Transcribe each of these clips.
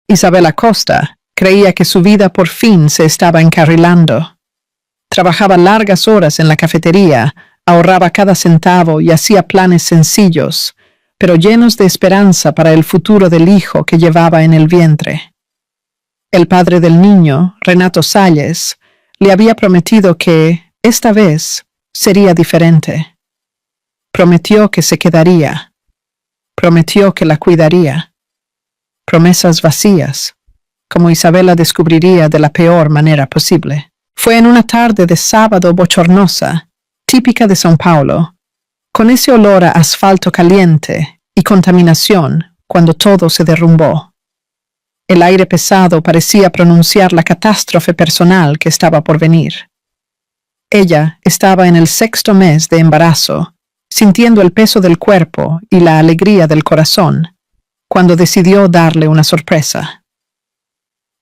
Isabel Acosta creía que su vida por fin se estaba encarrilando. Trabajaba largas horas en la cafetería, ahorraba cada centavo y hacía planes sencillos, pero llenos de esperanza para el futuro del hijo que llevaba en el vientre. El padre del niño, Renato Salles, le había prometido que, esta vez, sería diferente. Prometió que se quedaría. Prometió que la cuidaría. Promesas vacías, como Isabela descubriría de la peor manera posible. Fue en una tarde de sábado bochornosa, típica de São Paulo, con ese olor a asfalto caliente y contaminación, cuando todo se derrumbó. El aire pesado parecía pronunciar la catástrofe personal que estaba por venir. Ella estaba en el 6º mes de embarazo, sintiendo el peso del cuerpo y la alegría del corazón, cuando decidió darle una sorpresa.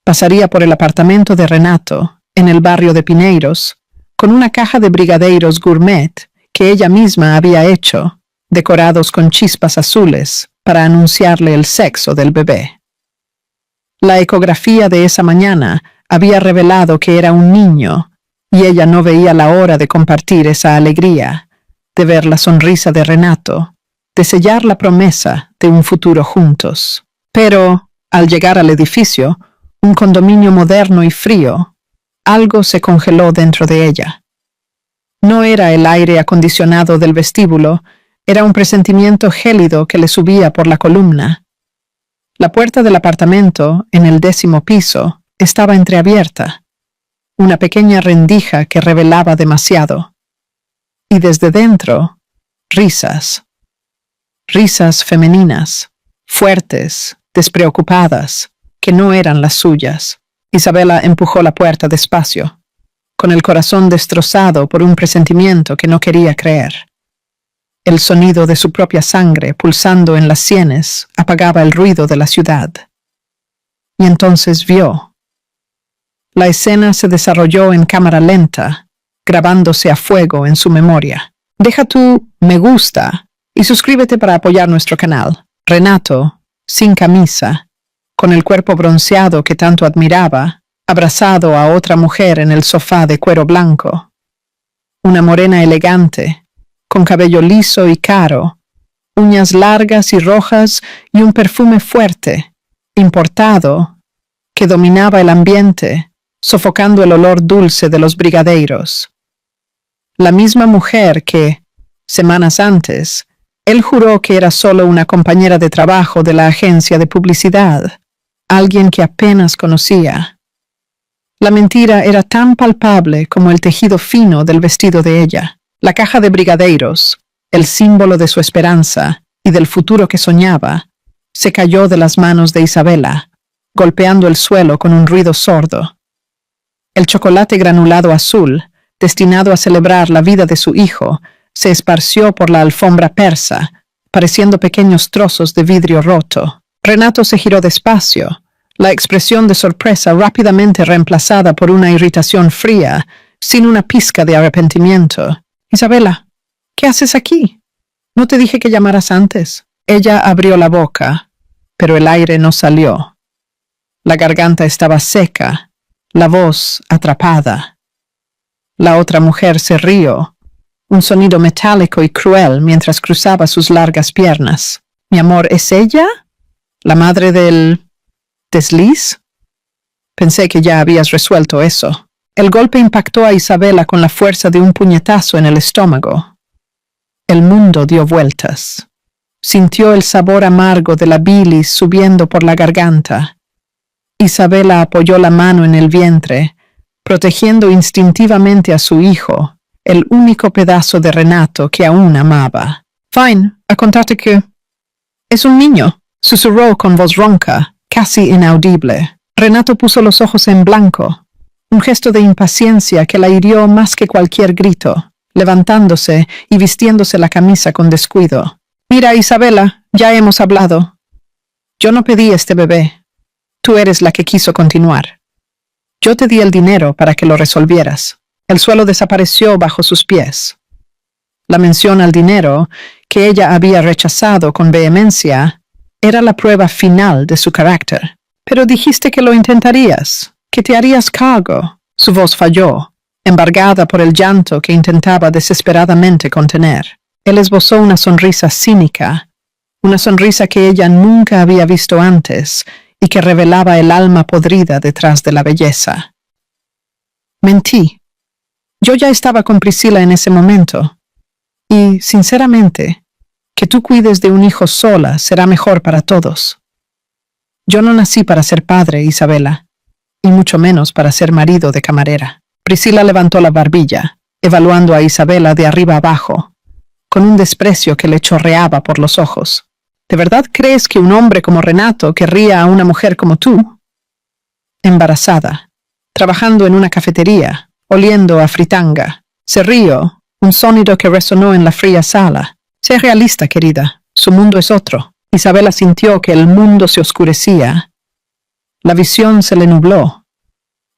Pasaría por el apartamento de Renato, en el barrio de Pinheiros, con una caja de brigadeiros gourmet que ella misma había hecho, decorados con chispas azules, para anunciarle el sexo del bebé. La ecografía de esa mañana había revelado que era un niño, y ella no veía la hora de compartir esa alegría, de ver la sonrisa de Renato, de sellar la promesa de un futuro juntos. Pero, al llegar al edificio, un condominio moderno y frío, algo se congeló dentro de ella. No era el aire acondicionado del vestíbulo, era un presentimiento gélido que le subía por la columna. La puerta del apartamento, en el 10º piso, estaba entreabierta, una pequeña rendija que revelaba demasiado. Y desde dentro, risas. Risas femeninas, fuertes, despreocupadas, que no eran las suyas. Isabela empujó la puerta despacio, con el corazón destrozado por un presentimiento que no quería creer. El sonido de su propia sangre pulsando en las sienes apagaba el ruido de la ciudad. Y entonces vio. La escena se desarrolló en cámara lenta, grabándose a fuego en su memoria. Deja tu me gusta y suscríbete para apoyar nuestro canal. Renato, sin camisa, con el cuerpo bronceado que tanto admiraba, abrazado a otra mujer en el sofá de cuero blanco. Una morena elegante, con cabello liso y caro, uñas largas y rojas y un perfume fuerte, importado, que dominaba el ambiente, sofocando el olor dulce de los brigadeiros. La misma mujer que, semanas antes, él juró que era solo una compañera de trabajo de la agencia de publicidad, alguien que apenas conocía. La mentira era tan palpable como el tejido fino del vestido de ella. La caja de brigadeiros, el símbolo de su esperanza y del futuro que soñaba, se cayó de las manos de Isabela, golpeando el suelo con un ruido sordo. El chocolate granulado azul, destinado a celebrar la vida de su hijo, se esparció por la alfombra persa, pareciendo pequeños trozos de vidrio roto. Renato se giró despacio, la expresión de sorpresa rápidamente reemplazada por una irritación fría, sin una pizca de arrepentimiento. Isabela, ¿qué haces aquí? No te dije que llamaras antes. Ella abrió la boca, pero el aire no salió. La garganta estaba seca, la voz atrapada. La otra mujer se rió, un sonido metálico y cruel mientras cruzaba sus largas piernas. Mi amor, ¿es ella? ¿La madre del desliz? Pensé que ya habías resuelto eso. El golpe impactó a Isabela con la fuerza de un puñetazo en el estómago. El mundo dio vueltas. Sintió el sabor amargo de la bilis subiendo por la garganta. Isabela apoyó la mano en el vientre, protegiendo instintivamente a su hijo, el único pedazo de Renato que aún amaba. Fine, a contarte que... Es un niño, susurró con voz ronca, casi inaudible. Renato puso los ojos en blanco. Un gesto de impaciencia que la hirió más que cualquier grito, levantándose y vistiéndose la camisa con descuido. Mira, Isabela, ya hemos hablado. Yo no pedí este bebé. Tú eres la que quiso continuar. Yo te di el dinero para que lo resolvieras. El suelo desapareció bajo sus pies. La mención al dinero, que ella había rechazado con vehemencia, era la prueba final de su carácter. Pero dijiste que lo intentarías, que te harías cargo. Su voz falló, embargada por el llanto que intentaba desesperadamente contener. Él esbozó una sonrisa cínica, una sonrisa que ella nunca había visto antes y que revelaba el alma podrida detrás de la belleza. Mentí. Yo ya estaba con Priscila en ese momento. Y, sinceramente, que tú cuides de un hijo sola será mejor para todos. Yo no nací para ser padre, Isabela, y mucho menos para ser marido de camarera. Priscila levantó la barbilla, evaluando a Isabela de arriba abajo, con un desprecio que le chorreaba por los ojos. ¿De verdad crees que un hombre como Renato querría a una mujer como tú? Embarazada, trabajando en una cafetería, oliendo a fritanga. Se rió, un sonido que resonó en la fría sala. Sé realista, querida, su mundo es otro. Isabela sintió que el mundo se oscurecía. La visión se le nubló.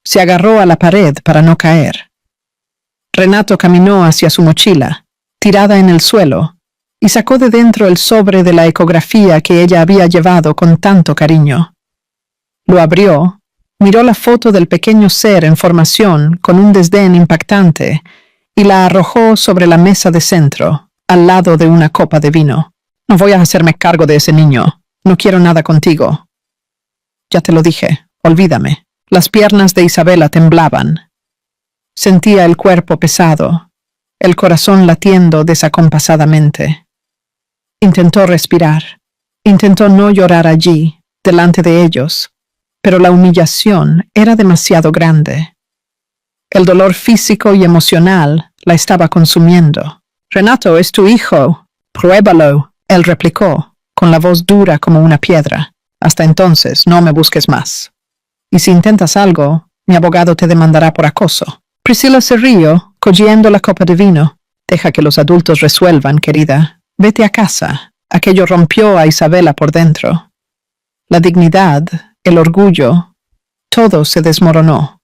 Se agarró a la pared para no caer. Renato caminó hacia su mochila, tirada en el suelo, y sacó de dentro el sobre de la ecografía que ella había llevado con tanto cariño. Lo abrió, miró la foto del pequeño ser en formación con un desdén impactante y la arrojó sobre la mesa de centro, al lado de una copa de vino. No voy a hacerme cargo de ese niño. No quiero nada contigo. Ya te lo dije, olvídame. Las piernas de Isabela temblaban. Sentía el cuerpo pesado, el corazón latiendo desacompasadamente. Intentó respirar. Intentó no llorar allí, delante de ellos, pero la humillación era demasiado grande. El dolor físico y emocional la estaba consumiendo. Renato es tu hijo. Pruébalo, él replicó, con la voz dura como una piedra. Hasta entonces no me busques más. Y si intentas algo, mi abogado te demandará por acoso. Priscila se rió, cogiendo la copa de vino. Deja que los adultos resuelvan, querida. Vete a casa. Aquello rompió a Isabela por dentro. La dignidad, el orgullo, todo se desmoronó.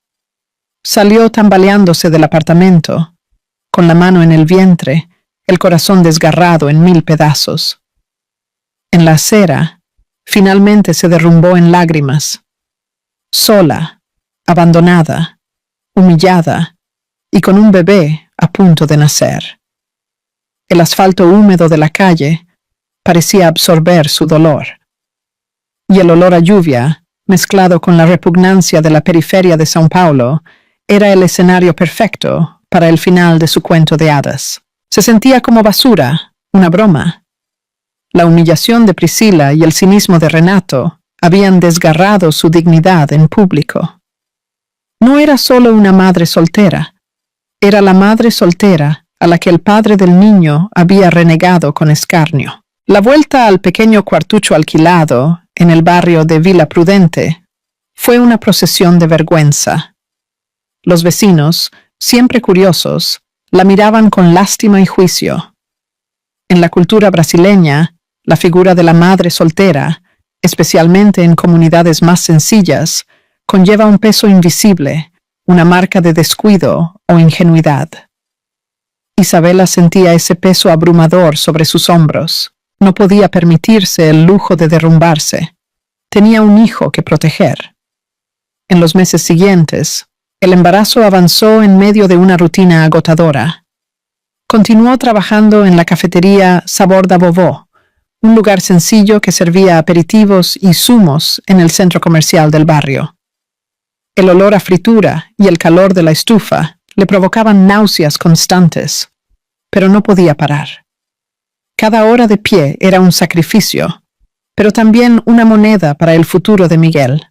Salió tambaleándose del apartamento, con la mano en el vientre, el corazón desgarrado en 1000 pedazos. En la acera, finalmente se derrumbó en lágrimas. Sola, abandonada, humillada y con un bebé a punto de nacer. El asfalto húmedo de la calle parecía absorber su dolor. Y el olor a lluvia, mezclado con la repugnancia de la periferia de São Paulo, era el escenario perfecto para el final de su cuento de hadas. Se sentía como basura, una broma. La humillación de Priscila y el cinismo de Renato habían desgarrado su dignidad en público. No era solo una madre soltera, era la madre soltera a la que el padre del niño había renegado con escarnio. La vuelta al pequeño cuartucho alquilado en el barrio de Villa Prudente fue una procesión de vergüenza. Los vecinos, siempre curiosos, la miraban con lástima y juicio. En la cultura brasileña, la figura de la madre soltera, especialmente en comunidades más sencillas, conlleva un peso invisible, una marca de descuido o ingenuidad. Isabela sentía ese peso abrumador sobre sus hombros. No podía permitirse el lujo de derrumbarse. Tenía un hijo que proteger. En los meses siguientes, el embarazo avanzó en medio de una rutina agotadora. Continuó trabajando en la cafetería Sabor da Vovó, un lugar sencillo que servía aperitivos y zumos en el centro comercial del barrio. El olor a fritura y el calor de la estufa le provocaban náuseas constantes, pero no podía parar. Cada hora de pie era un sacrificio, pero también una moneda para el futuro de Miguel.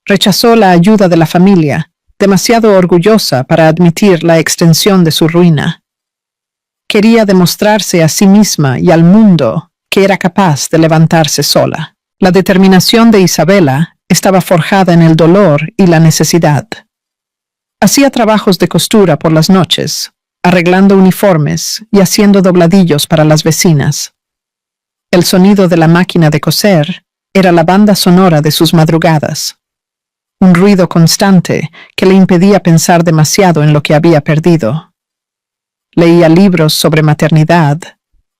Rechazó la ayuda de la familia, demasiado orgullosa para admitir la extensión de su ruina. Quería demostrarse a sí misma y al mundo que era capaz de levantarse sola. La determinación de Isabela estaba forjada en el dolor y la necesidad. Hacía trabajos de costura por las noches, arreglando uniformes y haciendo dobladillos para las vecinas. El sonido de la máquina de coser era la banda sonora de sus madrugadas. Un ruido constante que le impedía pensar demasiado en lo que había perdido. Leía libros sobre maternidad,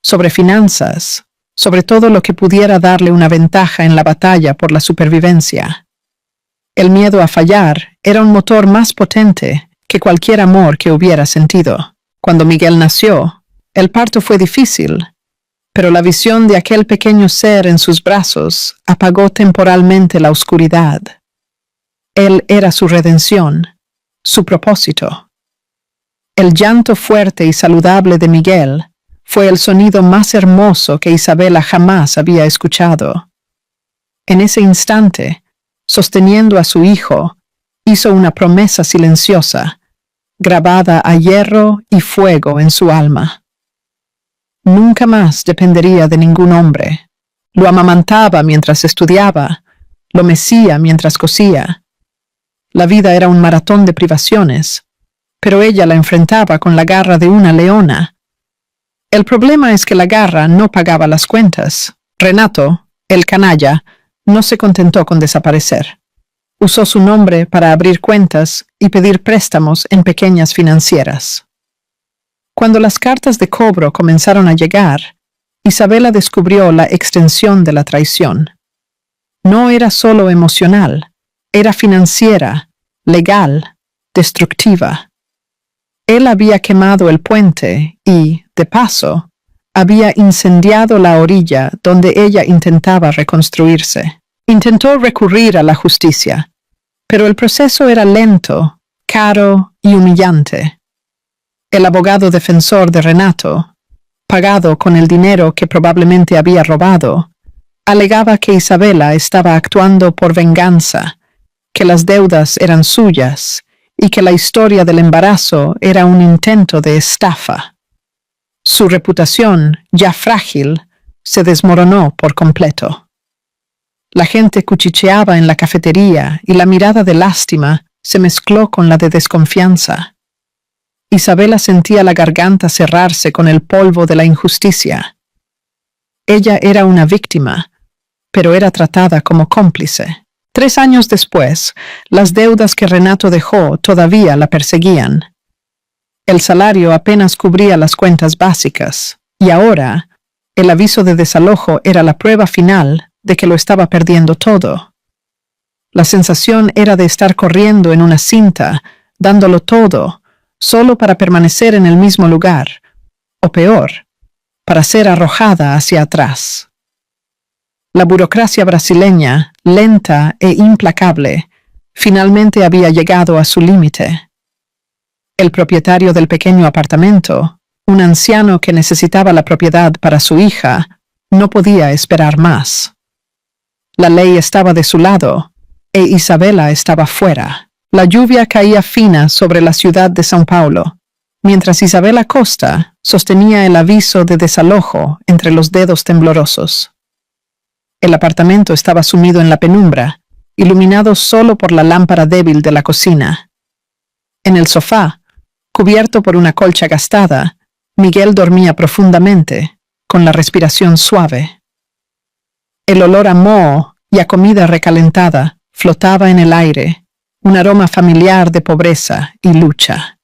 sobre finanzas, sobre todo lo que pudiera darle una ventaja en la batalla por la supervivencia. El miedo a fallar era un motor más potente que cualquier amor que hubiera sentido. Cuando Miguel nació, el parto fue difícil, pero la visión de aquel pequeño ser en sus brazos apagó temporalmente la oscuridad. Él era su redención, su propósito. El llanto fuerte y saludable de Miguel fue el sonido más hermoso que Isabela jamás había escuchado. En ese instante, sosteniendo a su hijo, hizo una promesa silenciosa, grabada a hierro y fuego en su alma. Nunca más dependería de ningún hombre. Lo amamantaba mientras estudiaba, lo mecía mientras cosía. La vida era un maratón de privaciones, pero ella la enfrentaba con la garra de una leona. El problema es que la garra no pagaba las cuentas. Renato, el canalla, no se contentó con desaparecer. Usó su nombre para abrir cuentas y pedir préstamos en pequeñas financieras. Cuando las cartas de cobro comenzaron a llegar, Isabela descubrió la extensión de la traición. No era solo emocional, era financiera, legal, destructiva. Él había quemado el puente y, de paso, había incendiado la orilla donde ella intentaba reconstruirse. Intentó recurrir a la justicia, pero el proceso era lento, caro y humillante. El abogado defensor de Renato, pagado con el dinero que probablemente había robado, alegaba que Isabela estaba actuando por venganza, que las deudas eran suyas y que la historia del embarazo era un intento de estafa. Su reputación, ya frágil, se desmoronó por completo. La gente cuchicheaba en la cafetería y la mirada de lástima se mezcló con la de desconfianza. Isabela sentía la garganta cerrarse con el polvo de la injusticia. Ella era una víctima, pero era tratada como cómplice. 3 años después, las deudas que Renato dejó todavía la perseguían. El salario apenas cubría las cuentas básicas, y ahora, el aviso de desalojo era la prueba final de que lo estaba perdiendo todo. La sensación era de estar corriendo en una cinta, dándolo todo, solo para permanecer en el mismo lugar, o peor, para ser arrojada hacia atrás. La burocracia brasileña, lenta e implacable, finalmente había llegado a su límite. El propietario del pequeño apartamento, un anciano que necesitaba la propiedad para su hija, no podía esperar más. La ley estaba de su lado, e Isabela estaba fuera. La lluvia caía fina sobre la ciudad de São Paulo, mientras Isabela Costa sostenía el aviso de desalojo entre los dedos temblorosos. El apartamento estaba sumido en la penumbra, iluminado solo por la lámpara débil de la cocina. En el sofá, cubierto por una colcha gastada, Miguel dormía profundamente, con la respiración suave. El olor a moho y a comida recalentada flotaba en el aire, un aroma familiar de pobreza y lucha.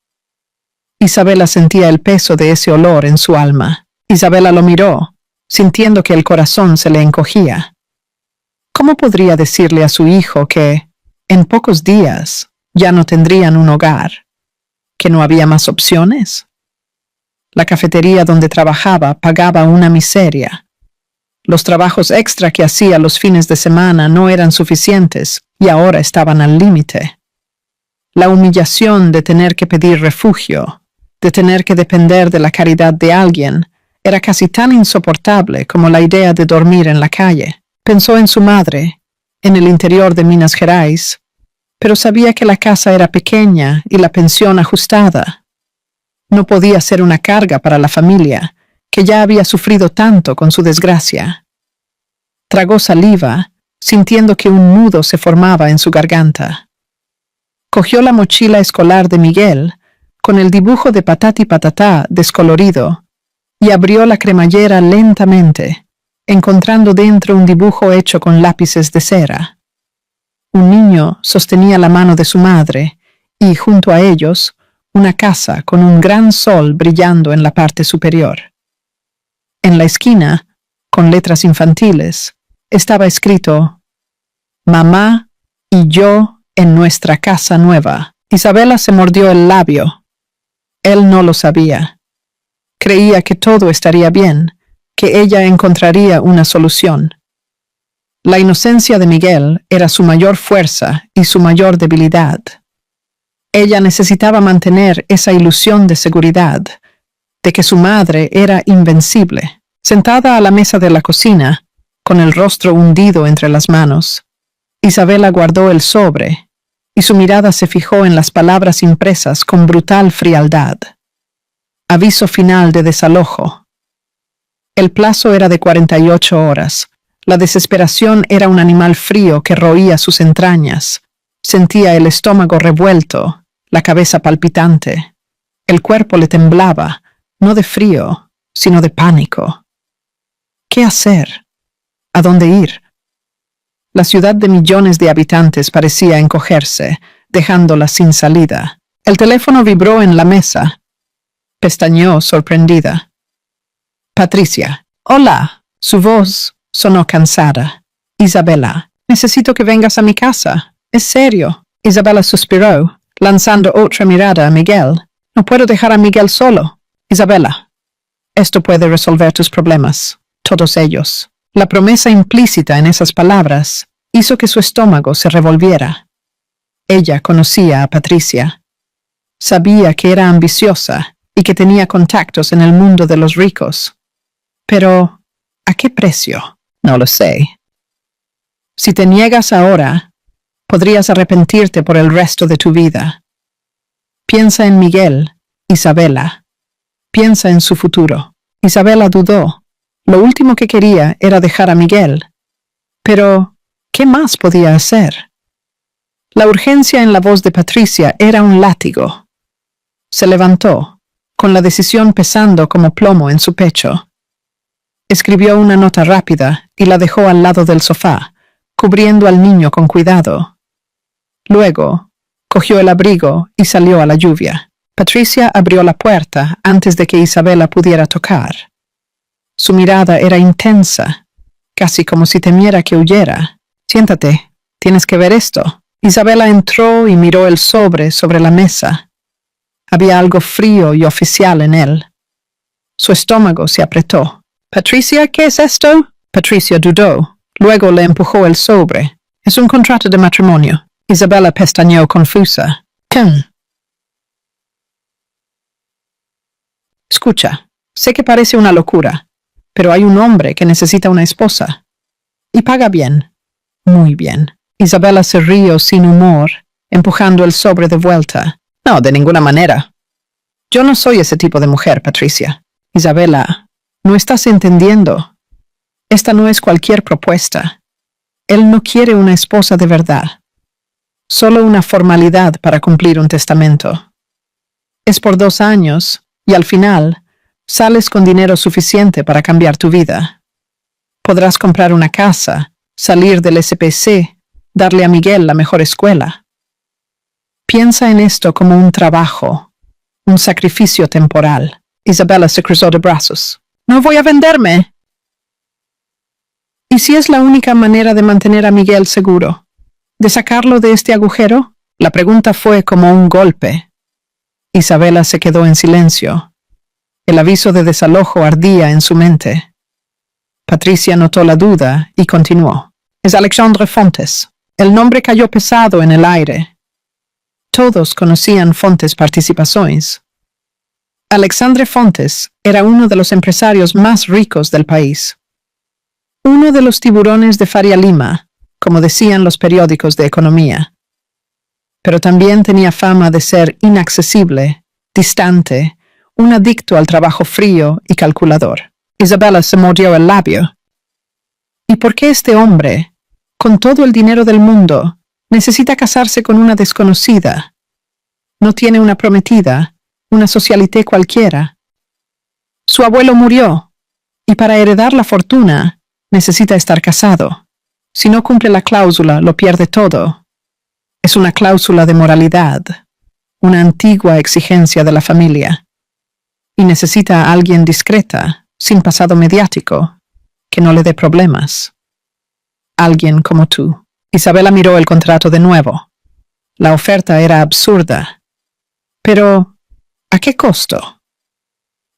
Isabela sentía el peso de ese olor en su alma. Isabela lo miró, sintiendo que el corazón se le encogía. ¿Cómo podría decirle a su hijo que, en pocos días, ya no tendrían un hogar? ¿Que no había más opciones? La cafetería donde trabajaba pagaba una miseria. Los trabajos extra que hacía los fines de semana no eran suficientes y ahora estaban al límite. La humillación de tener que pedir refugio, de tener que depender de la caridad de alguien, era casi tan insoportable como la idea de dormir en la calle. Pensó en su madre, en el interior de Minas Gerais, pero sabía que la casa era pequeña y la pensión ajustada. No podía ser una carga para la familia, que ya había sufrido tanto con su desgracia. Tragó saliva, sintiendo que un nudo se formaba en su garganta. Cogió la mochila escolar de Miguel, con el dibujo de Patati Patatá descolorido, y abrió la cremallera lentamente, encontrando dentro un dibujo hecho con lápices de cera. Un niño sostenía la mano de su madre, y junto a ellos, una casa con un gran sol brillando en la parte superior. En la esquina, con letras infantiles, estaba escrito: «Mamá y yo en nuestra casa nueva. Isabela se mordió el labio. Él no lo sabía. Creía que todo estaría bien, que ella encontraría una solución. La inocencia de Miguel era su mayor fuerza y su mayor debilidad. Ella necesitaba mantener esa ilusión de seguridad, de que su madre era invencible. Sentada a la mesa de la cocina, con el rostro hundido entre las manos, Isabela guardó el sobre, y su mirada se fijó en las palabras impresas con brutal frialdad. Aviso final de desalojo. El plazo era de 48 horas. La desesperación era un animal frío que roía sus entrañas. Sentía el estómago revuelto, la cabeza palpitante. El cuerpo le temblaba, no de frío, sino de pánico. ¿Qué hacer? ¿A dónde ir? La ciudad de millones de habitantes parecía encogerse, dejándola sin salida. El teléfono vibró en la mesa. Pestañeó sorprendida. Patricia. Hola. Su voz sonó cansada. Isabela, necesito que vengas a mi casa. ¿Es serio? Isabela suspiró, lanzando otra mirada a Miguel. No puedo dejar a Miguel solo. Isabela, esto puede resolver tus problemas, todos ellos. La promesa implícita en esas palabras hizo que su estómago se revolviera. Ella conocía a Patricia. Sabía que era ambiciosa y que tenía contactos en el mundo de los ricos. Pero, ¿a qué precio? No lo sé. Si te niegas ahora, podrías arrepentirte por el resto de tu vida. Piensa en Miguel, Isabela. Piensa en su futuro. Isabela dudó. Lo último que quería era dejar a Miguel. Pero, ¿qué más podía hacer? La urgencia en la voz de Patricia era un látigo. Se levantó, con la decisión pesando como plomo en su pecho. Escribió una nota rápida y la dejó al lado del sofá, cubriendo al niño con cuidado. Luego, cogió el abrigo y salió a la lluvia. Patricia abrió la puerta antes de que Isabela pudiera tocar. Su mirada era intensa, casi como si temiera que huyera. Siéntate, tienes que ver esto. Isabela entró y miró el sobre la mesa. Había algo frío y oficial en él. Su estómago se apretó. Patricia, ¿qué es esto? Patricia dudó. Luego le empujó el sobre. Es un contrato de matrimonio. Isabela pestañeó confusa. Escucha, sé que parece una locura, pero hay un hombre que necesita una esposa. Y paga bien. Muy bien. Isabela se rió sin humor, empujando el sobre de vuelta. No, de ninguna manera. Yo no soy ese tipo de mujer, Patricia. Isabela, no estás entendiendo. Esta no es cualquier propuesta. Él no quiere una esposa de verdad. Solo una formalidad para cumplir un testamento. Es por 2 años, y al final, sales con dinero suficiente para cambiar tu vida. Podrás comprar una casa, salir del SPC, darle a Miguel la mejor escuela. Piensa en esto como un trabajo, un sacrificio temporal. Isabela se cruzó de brazos. ¡No voy a venderme! ¿Y si es la única manera de mantener a Miguel seguro? ¿De sacarlo de este agujero? La pregunta fue como un golpe. Isabela se quedó en silencio. El aviso de desalojo ardía en su mente. Patricia notó la duda y continuó. Es Alexandre Fontes. El nombre cayó pesado en el aire. Todos conocían Fontes Participaciones. Alexandre Fontes era uno de los empresarios más ricos del país. Uno de los tiburones de Faria Lima, como decían los periódicos de economía. Pero también tenía fama de ser inaccesible, distante, un adicto al trabajo frío y calculador. Isabela se mordió el labio. ¿Y por qué este hombre, con todo el dinero del mundo, necesita casarse con una desconocida? No tiene una prometida, una socialité cualquiera. Su abuelo murió, y para heredar la fortuna, necesita estar casado. Si no cumple la cláusula, lo pierde todo. Es una cláusula de moralidad, una antigua exigencia de la familia. Y necesita a alguien discreta, sin pasado mediático, que no le dé problemas. Alguien como tú. Isabela miró el contrato de nuevo. La oferta era absurda. Pero, ¿a qué costo?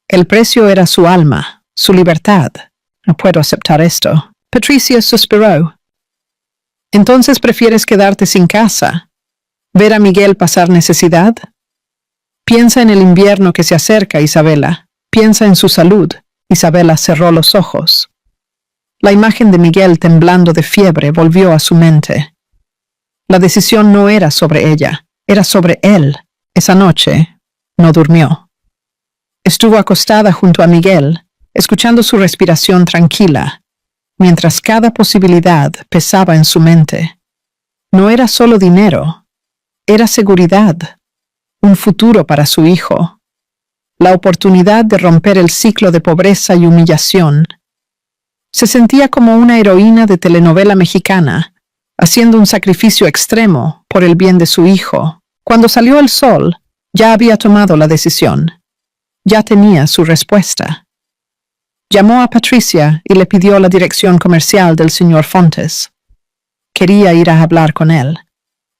El precio era su alma, su libertad. No puedo aceptar esto. Patricia suspiró. ¿Entonces prefieres quedarte sin casa? ¿Ver a Miguel pasar necesidad? Piensa en el invierno que se acerca, Isabela. Piensa en su salud. Isabela cerró los ojos. La imagen de Miguel temblando de fiebre volvió a su mente. La decisión no era sobre ella, era sobre él. Esa noche no durmió. Estuvo acostada junto a Miguel, escuchando su respiración tranquila, mientras cada posibilidad pesaba en su mente. No era solo dinero, era seguridad, un futuro para su hijo, la oportunidad de romper el ciclo de pobreza y humillación. Se sentía como una heroína de telenovela mexicana, haciendo un sacrificio extremo por el bien de su hijo. Cuando salió el sol, ya había tomado la decisión. Ya tenía su respuesta. Llamó a Patricia y le pidió la dirección comercial del señor Fontes. Quería ir a hablar con él.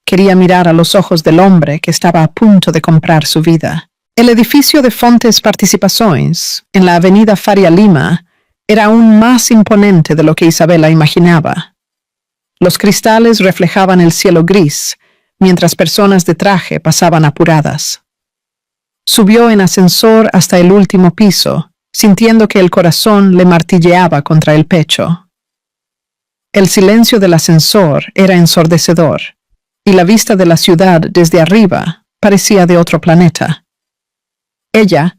Quería mirar a los ojos del hombre que estaba a punto de comprar su vida. El edificio de Fontes Participações, en la avenida Faria Lima, era aún más imponente de lo que Isabela imaginaba. Los cristales reflejaban el cielo gris, mientras personas de traje pasaban apuradas. Subió en ascensor hasta el último piso, sintiendo que el corazón le martilleaba contra el pecho. El silencio del ascensor era ensordecedor, y la vista de la ciudad desde arriba parecía de otro planeta. Ella,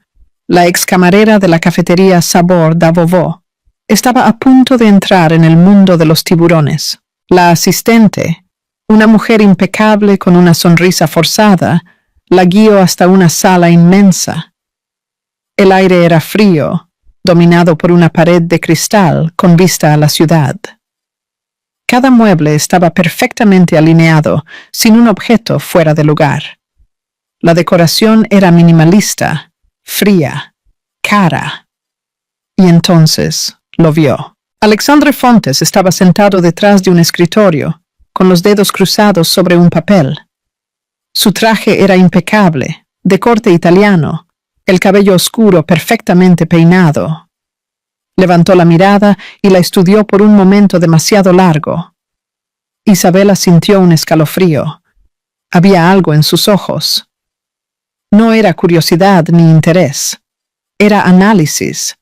la excamarera de la cafetería Sabor da Vovó, estaba a punto de entrar en el mundo de los tiburones. La asistente, una mujer impecable con una sonrisa forzada, la guió hasta una sala inmensa. El aire era frío, dominado por una pared de cristal con vista a la ciudad. Cada mueble estaba perfectamente alineado, sin un objeto fuera de lugar. La decoración era minimalista, fría, cara. Y entonces lo vio. Alexandre Fontes estaba sentado detrás de un escritorio, con los dedos cruzados sobre un papel. Su traje era impecable, de corte italiano, el cabello oscuro perfectamente peinado. Levantó la mirada y la estudió por un momento demasiado largo. Isabela sintió un escalofrío. Había algo en sus ojos. No era curiosidad ni interés. Era análisis,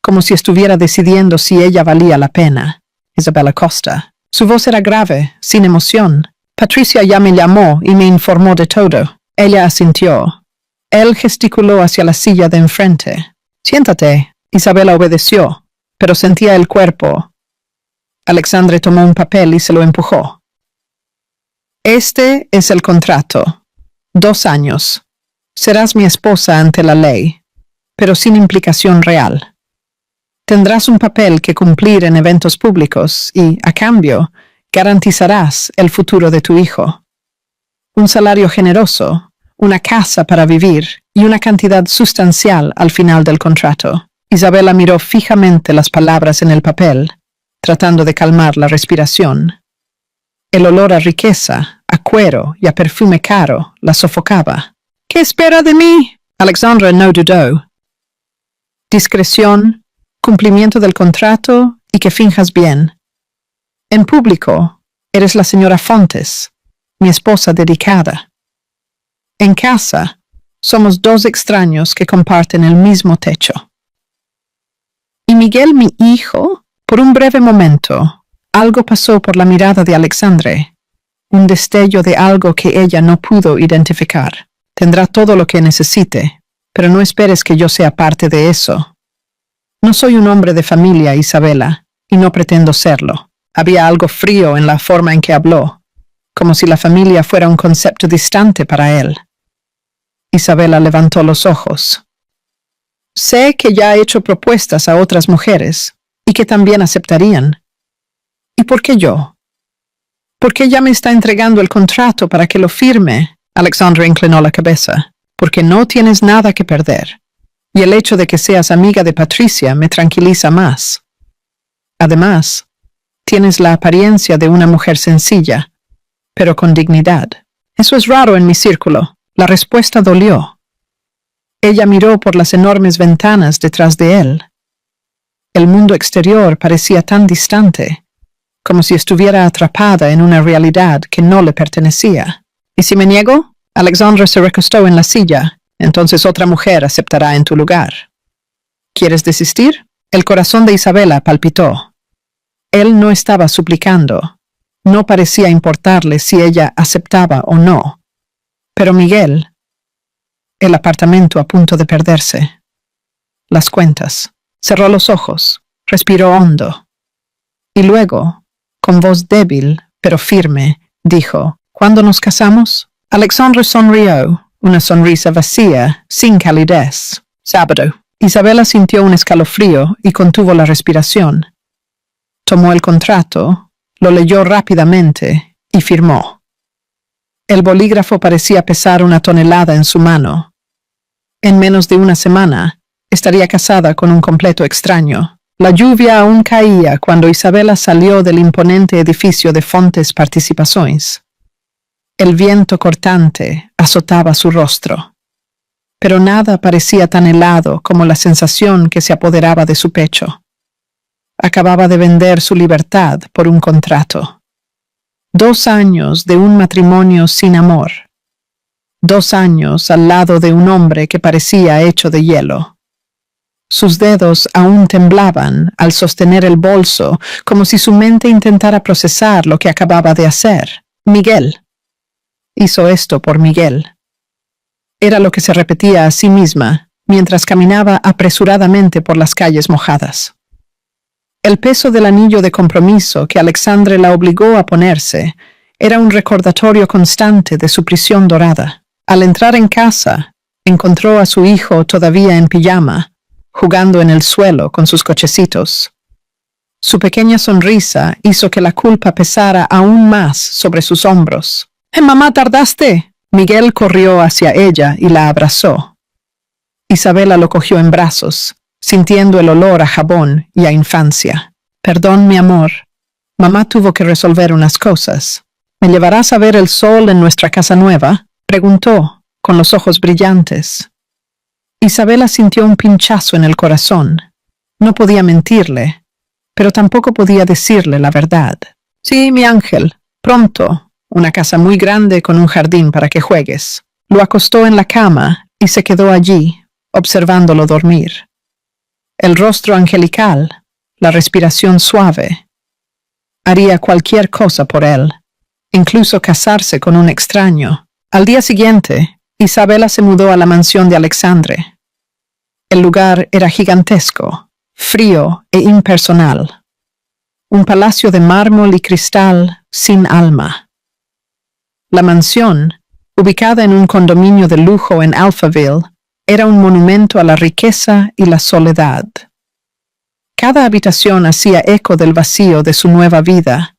como si estuviera decidiendo si ella valía la pena. Isabela Costa. Su voz era grave, sin emoción. Patricia ya me llamó y me informó de todo. Ella asintió. Él gesticuló hacia la silla de enfrente. Siéntate. Isabela obedeció, pero sentía el cuerpo. Alexandre tomó un papel y se lo empujó. Este es el contrato. 2 años. Serás mi esposa ante la ley, pero sin implicación real. Tendrás un papel que cumplir en eventos públicos y, a cambio, garantizarás el futuro de tu hijo. Un salario generoso, una casa para vivir y una cantidad sustancial al final del contrato. Isabela miró fijamente las palabras en el papel, tratando de calmar la respiración. El olor a riqueza, a cuero y a perfume caro la sofocaba. ¿Qué espera de mí? Alexandra no dudó. Discreción, cumplimiento del contrato y que finjas bien. En público, eres la señora Fontes, mi esposa dedicada. En casa, somos 2 extraños que comparten el mismo techo. ¿Y Miguel, mi hijo? Por un breve momento, algo pasó por la mirada de Alexandre, un destello de algo que ella no pudo identificar. Tendrá todo lo que necesite, pero no esperes que yo sea parte de eso. No soy un hombre de familia, Isabela, y no pretendo serlo. Había algo frío en la forma en que habló, como si la familia fuera un concepto distante para él. Isabela levantó los ojos. Sé que ya he hecho propuestas a otras mujeres, y que también aceptarían. ¿Y por qué yo? ¿Por qué ya me está entregando el contrato para que lo firme? Alexandra inclinó la cabeza. Porque no tienes nada que perder. Y el hecho de que seas amiga de Patricia me tranquiliza más. Además, tienes la apariencia de una mujer sencilla, pero con dignidad. Eso es raro en mi círculo. La respuesta dolió. Ella miró por las enormes ventanas detrás de él. El mundo exterior parecía tan distante, como si estuviera atrapada en una realidad que no le pertenecía. ¿Y si me niego? Alexandre se recostó en la silla. Entonces otra mujer aceptará en tu lugar. ¿Quieres desistir? El corazón de Isabela palpitó. Él no estaba suplicando. No parecía importarle si ella aceptaba o no. Pero Miguel, el apartamento a punto de perderse. Las cuentas. Cerró los ojos, respiró hondo. Y luego, con voz débil, pero firme, dijo, ¿cuándo nos casamos? Alexandre sonrió, una sonrisa vacía, sin calidez. Sábado. Isabela sintió un escalofrío y contuvo la respiración. Tomó el contrato, lo leyó rápidamente y firmó. El bolígrafo parecía pesar 1 tonelada en su mano. En menos de una semana, estaría casada con un completo extraño. La lluvia aún caía cuando Isabela salió del imponente edificio de Fontes Participaciones. El viento cortante azotaba su rostro, pero nada parecía tan helado como la sensación que se apoderaba de su pecho. Acababa de vender su libertad por un contrato. 2 años de un matrimonio sin amor. 2 años al lado de un hombre que parecía hecho de hielo. Sus dedos aún temblaban al sostener el bolso, como si su mente intentara procesar lo que acababa de hacer. Miguel. Hizo esto por Miguel. Era lo que se repetía a sí misma, mientras caminaba apresuradamente por las calles mojadas. El peso del anillo de compromiso que Alexandre la obligó a ponerse era un recordatorio constante de su prisión dorada. Al entrar en casa, encontró a su hijo todavía en pijama, jugando en el suelo con sus cochecitos. Su pequeña sonrisa hizo que la culpa pesara aún más sobre sus hombros. «Mamá, ¿tardaste?» Miguel corrió hacia ella y la abrazó. Isabela lo cogió en brazos, sintiendo el olor a jabón y a infancia. «Perdón, mi amor. Mamá tuvo que resolver unas cosas. ¿Me llevarás a ver el sol en nuestra casa nueva?», preguntó, con los ojos brillantes. Isabela sintió un pinchazo en el corazón. No podía mentirle, pero tampoco podía decirle la verdad. «Sí, mi ángel, pronto. Una casa muy grande con un jardín para que juegues». Lo acostó en la cama y se quedó allí, observándolo dormir. El rostro angelical, la respiración suave. Haría cualquier cosa por él, incluso casarse con un extraño. Al día siguiente, Isabela se mudó a la mansión de Alexandre. El lugar era gigantesco, frío e impersonal. Un palacio de mármol y cristal sin alma. La mansión, ubicada en un condominio de lujo en Alphaville, era un monumento a la riqueza y la soledad. Cada habitación hacía eco del vacío de su nueva vida.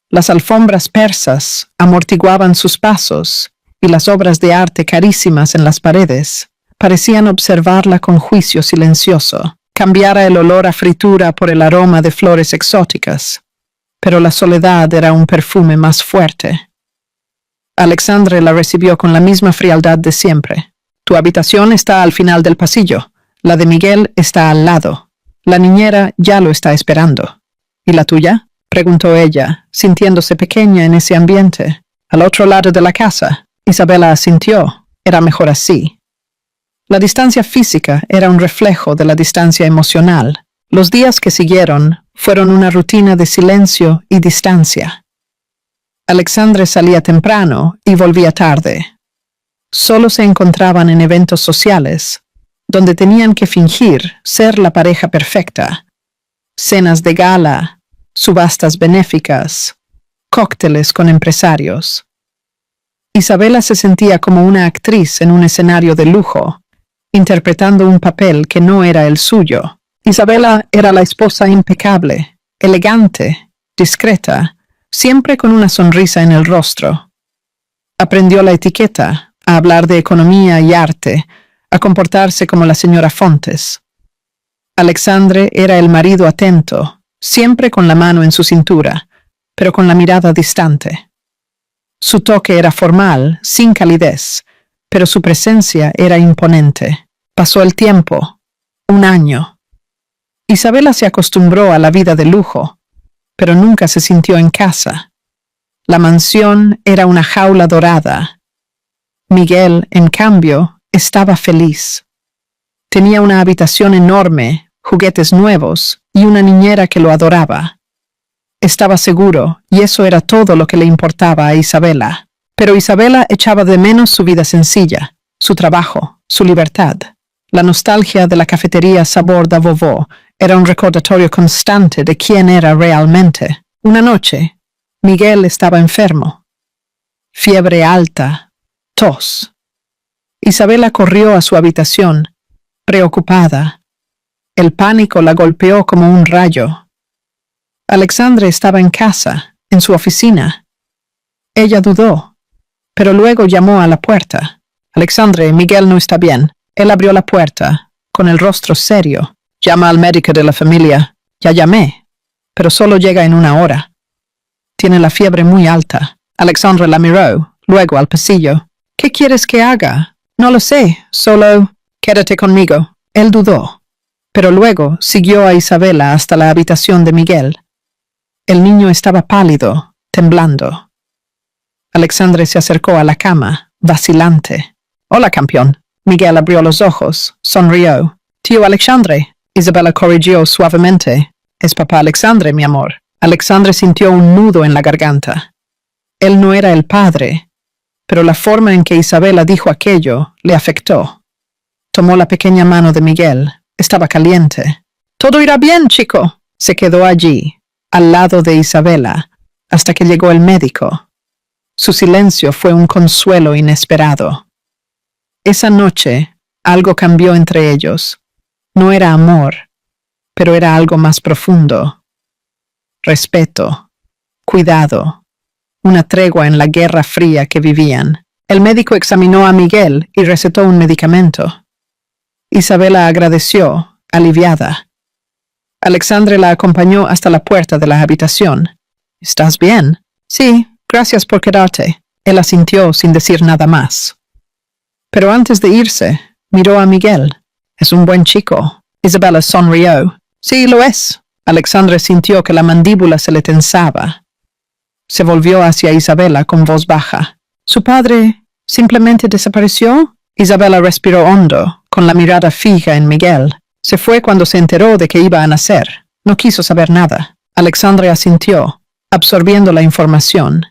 Las alfombras persas amortiguaban sus pasos y las obras de arte carísimas en las paredes parecían observarla con juicio silencioso. Cambiara el olor a fritura por el aroma de flores exóticas, pero la soledad era un perfume más fuerte. Alexandre la recibió con la misma frialdad de siempre. «Tu habitación está al final del pasillo. La de Miguel está al lado. La niñera ya lo está esperando». «¿Y la tuya?», preguntó ella, sintiéndose pequeña en ese ambiente. «Al otro lado de la casa». Isabela asintió. Era mejor así. La distancia física era un reflejo de la distancia emocional. Los días que siguieron fueron una rutina de silencio y distancia. Alexandre salía temprano y volvía tarde. Solo se encontraban en eventos sociales, donde tenían que fingir ser la pareja perfecta. Cenas de gala, subastas benéficas, cócteles con empresarios. Isabela se sentía como una actriz en un escenario de lujo, interpretando un papel que no era el suyo. Isabela era la esposa impecable, elegante, discreta, siempre con una sonrisa en el rostro. Aprendió la etiqueta, a hablar de economía y arte, a comportarse como la señora Fontes. Alexandre era el marido atento, siempre con la mano en su cintura, pero con la mirada distante. Su toque era formal, sin calidez, pero su presencia era imponente. Pasó el tiempo, 1 año. Isabela se acostumbró a la vida de lujo, pero nunca se sintió en casa. La mansión era una jaula dorada. Miguel, en cambio, estaba feliz. Tenía una habitación enorme, juguetes nuevos y una niñera que lo adoraba. Estaba seguro, y eso era todo lo que le importaba a Isabela. Pero Isabela echaba de menos su vida sencilla, su trabajo, su libertad. La nostalgia de la cafetería Sabor da Vovó era un recordatorio constante de quién era realmente. Una noche, Miguel estaba enfermo. Fiebre alta, tos. Isabela corrió a su habitación, preocupada. El pánico la golpeó como un rayo. Alexandre estaba en casa, en su oficina. Ella dudó, pero luego llamó a la puerta. Alexandre, Miguel no está bien. Él abrió la puerta, con el rostro serio. Llama al médico de la familia. Ya llamé, pero solo llega en 1 hora. Tiene la fiebre muy alta. Alexandre la miró, luego al pasillo. ¿Qué quieres que haga? No lo sé, solo quédate conmigo. Él dudó, pero luego siguió a Isabela hasta la habitación de Miguel. El niño estaba pálido, temblando. Alexandre se acercó a la cama, vacilante. Hola, campeón. Miguel abrió los ojos, sonrió. Tío Alexandre. Isabela corrigió suavemente. Es papá Alexandre, mi amor. Alexandre sintió un nudo en la garganta. Él no era el padre, pero la forma en que Isabela dijo aquello le afectó. Tomó la pequeña mano de Miguel. Estaba caliente. Todo irá bien, chico. Se quedó allí, al lado de Isabela, hasta que llegó el médico. Su silencio fue un consuelo inesperado. Esa noche, algo cambió entre ellos. No era amor, pero era algo más profundo. Respeto, cuidado, una tregua en la guerra fría que vivían. El médico examinó a Miguel y recetó un medicamento. Isabela agradeció, aliviada. Alexandre la acompañó hasta la puerta de la habitación. ¿Estás bien? Sí, gracias por quedarte. Él asintió sin decir nada más. Pero antes de irse, miró a Miguel. Es un buen chico. Isabela sonrió. Sí, lo es. Alexandre sintió que la mandíbula se le tensaba. Se volvió hacia Isabela con voz baja. ¿Su padre simplemente desapareció? Isabela respiró hondo, con la mirada fija en Miguel. Se fue cuando se enteró de que iba a nacer. No quiso saber nada. Alexandre asintió, absorbiendo la información.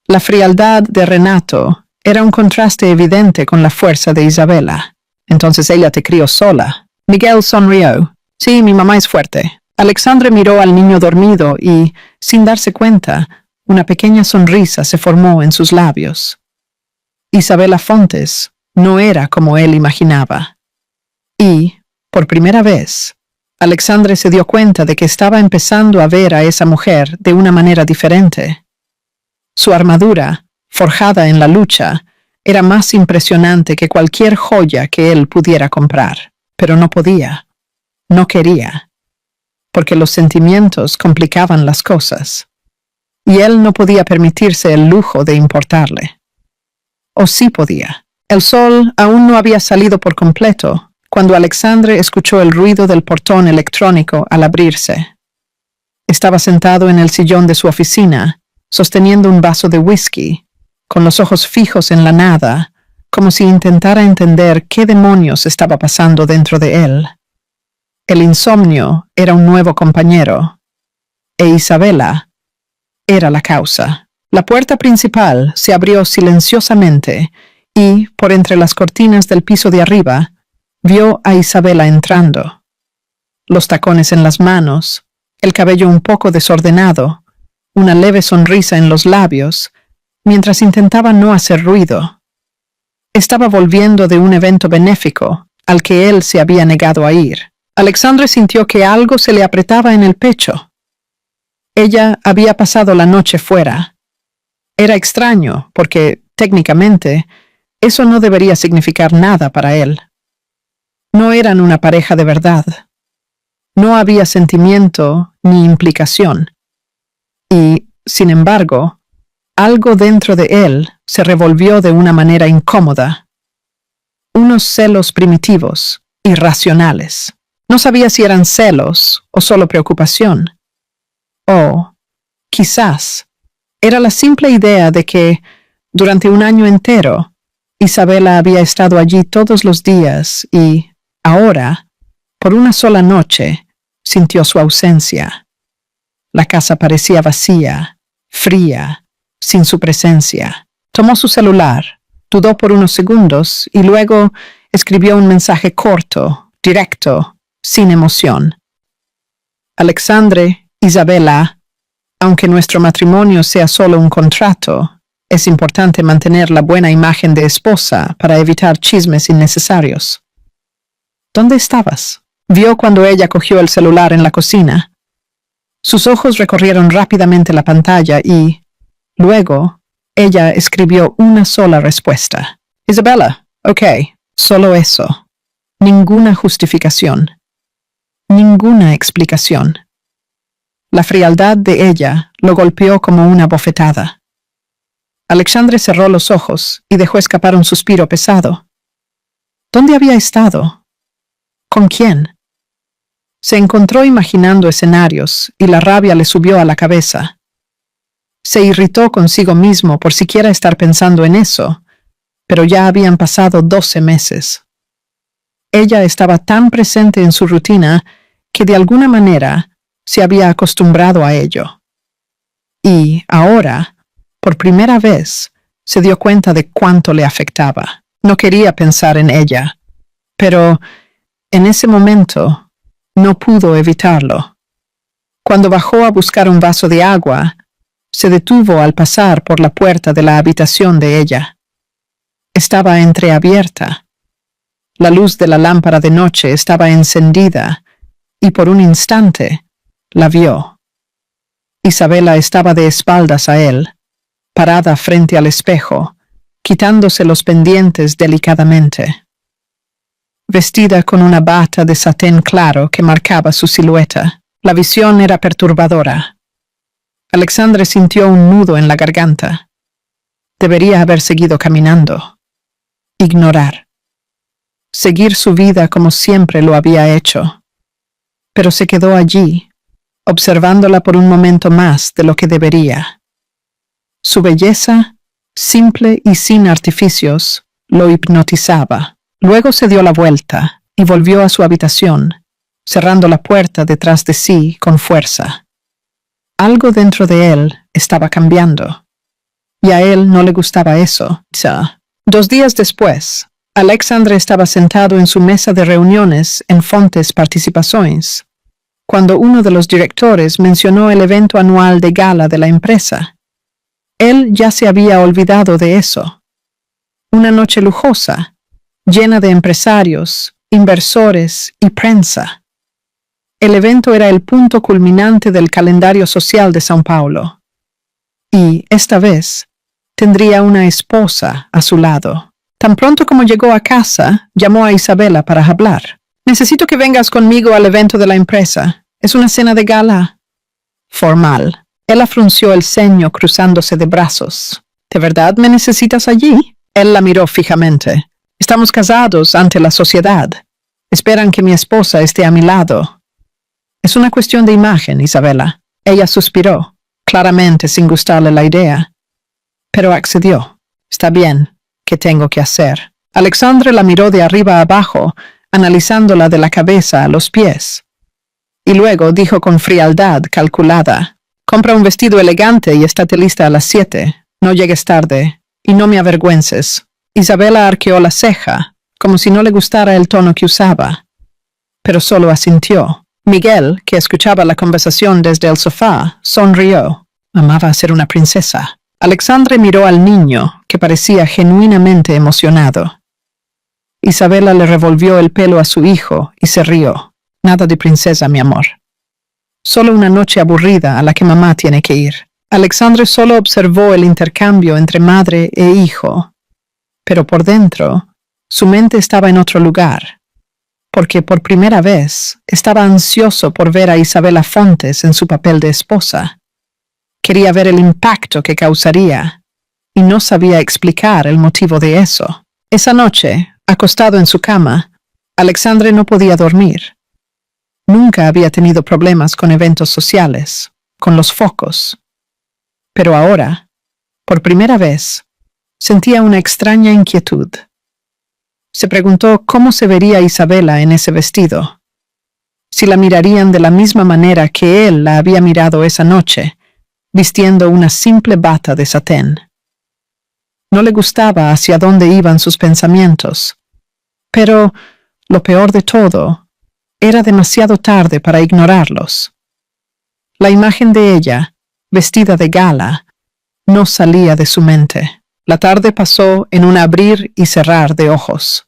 La frialdad de Renato era un contraste evidente con la fuerza de Isabela. Entonces ella te crió sola. Miguel sonrió. Sí, mi mamá es fuerte. Alexandre miró al niño dormido y, sin darse cuenta, una pequeña sonrisa se formó en sus labios. Isabela Fontes no era como él imaginaba. Y, por primera vez, Alexandre se dio cuenta de que estaba empezando a ver a esa mujer de una manera diferente. Su armadura, forjada en la lucha, era más impresionante que cualquier joya que él pudiera comprar, pero no podía, no quería, porque los sentimientos complicaban las cosas, y él no podía permitirse el lujo de importarle. O sí podía. El sol aún no había salido por completo cuando Alexandre escuchó el ruido del portón electrónico al abrirse. Estaba sentado en el sillón de su oficina, sosteniendo un vaso de whisky, con los ojos fijos en la nada, como si intentara entender qué demonios estaba pasando dentro de él. El insomnio era un nuevo compañero, e Isabela era la causa. La puerta principal se abrió silenciosamente y, por entre las cortinas del piso de arriba, vio a Isabela entrando. Los tacones en las manos, el cabello un poco desordenado, una leve sonrisa en los labios, mientras intentaba no hacer ruido. Estaba volviendo de un evento benéfico al que él se había negado a ir. Alexandre sintió que algo se le apretaba en el pecho. Ella había pasado la noche fuera. Era extraño, porque, técnicamente, eso no debería significar nada para él. No eran una pareja de verdad. No había sentimiento ni implicación. Y, sin embargo, Algo dentro de él se revolvió de una manera incómoda. Unos celos primitivos, irracionales. No sabía si eran celos o solo preocupación. O, quizás, era la simple idea de que, durante un año entero, Isabela había estado allí todos los días y, ahora, por una sola noche, sintió su ausencia. La casa parecía vacía, fría, sin su presencia. Tomó su celular, dudó por unos segundos y luego escribió un mensaje corto, directo, sin emoción. Alexandre, Isabela, aunque nuestro matrimonio sea solo un contrato, es importante mantener la buena imagen de esposa para evitar chismes innecesarios. ¿Dónde estabas? Vio cuando ella cogió el celular en la cocina. Sus ojos recorrieron rápidamente la pantalla y, luego, ella escribió una sola respuesta. Isabela, ok, solo eso. Ninguna justificación. Ninguna explicación. La frialdad de ella lo golpeó como una bofetada. Alexandre cerró los ojos y dejó escapar un suspiro pesado. ¿Dónde había estado? ¿Con quién? Se encontró imaginando escenarios y la rabia le subió a la cabeza. Se irritó consigo mismo por siquiera estar pensando en eso, pero ya habían pasado 12 meses. Ella estaba tan presente en su rutina que de alguna manera se había acostumbrado a ello. Y ahora, por primera vez, se dio cuenta de cuánto le afectaba. No quería pensar en ella, pero en ese momento no pudo evitarlo. Cuando bajó a buscar un vaso de agua, se detuvo al pasar por la puerta de la habitación de ella. Estaba entreabierta. La luz de la lámpara de noche estaba encendida y por un instante la vio. Isabela estaba de espaldas a él, parada frente al espejo, quitándose los pendientes delicadamente. Vestida con una bata de satén claro que marcaba su silueta, la visión era perturbadora. Alexandre sintió un nudo en la garganta. Debería haber seguido caminando. Ignorar. Seguir su vida como siempre lo había hecho. Pero se quedó allí, observándola por un momento más de lo que debería. Su belleza, simple y sin artificios, lo hipnotizaba. Luego se dio la vuelta y volvió a su habitación, cerrando la puerta detrás de sí con fuerza. Algo dentro de él estaba cambiando, y a él no le gustaba eso. 2 días después, Alexandre estaba sentado en su mesa de reuniones en Fontes Participações, cuando uno de los directores mencionó el evento anual de gala de la empresa. Él ya se había olvidado de eso. Una noche lujosa, llena de empresarios, inversores y prensa. El evento era el punto culminante del calendario social de São Paulo. Y, esta vez, tendría una esposa a su lado. Tan pronto como llegó a casa, llamó a Isabela para hablar. «Necesito que vengas conmigo al evento de la empresa. Es una cena de gala». Formal. Él frunció el ceño cruzándose de brazos. «¿De verdad me necesitas allí?» Él la miró fijamente. «Estamos casados ante la sociedad. Esperan que mi esposa esté a mi lado». «Es una cuestión de imagen, Isabela». Ella suspiró, claramente sin gustarle la idea. Pero accedió. «Está bien. ¿Qué tengo que hacer?» Alexandre la miró de arriba a abajo, analizándola de la cabeza a los pies. Y luego dijo con frialdad calculada: «Compra un vestido elegante y estate lista a las 7. No llegues tarde. Y no me avergüences». Isabela arqueó la ceja, como si no le gustara el tono que usaba. Pero solo asintió. Miguel, que escuchaba la conversación desde el sofá, sonrió. Amaba ser una princesa. Alexandre miró al niño, que parecía genuinamente emocionado. Isabela le revolvió el pelo a su hijo y se rió. «Nada de princesa, mi amor. Solo una noche aburrida a la que mamá tiene que ir». Alexandre solo observó el intercambio entre madre e hijo. Pero por dentro, su mente estaba en otro lugar, porque por primera vez estaba ansioso por ver a Isabela Fontes en su papel de esposa. Quería ver el impacto que causaría, y no sabía explicar el motivo de eso. Esa noche, acostado en su cama, Alexandre no podía dormir. Nunca había tenido problemas con eventos sociales, con los focos. Pero ahora, por primera vez, sentía una extraña inquietud. Se preguntó cómo se vería Isabela en ese vestido, si la mirarían de la misma manera que él la había mirado esa noche, vistiendo una simple bata de satén. No le gustaba hacia dónde iban sus pensamientos, pero, lo peor de todo, era demasiado tarde para ignorarlos. La imagen de ella, vestida de gala, no salía de su mente. La tarde pasó en un abrir y cerrar de ojos.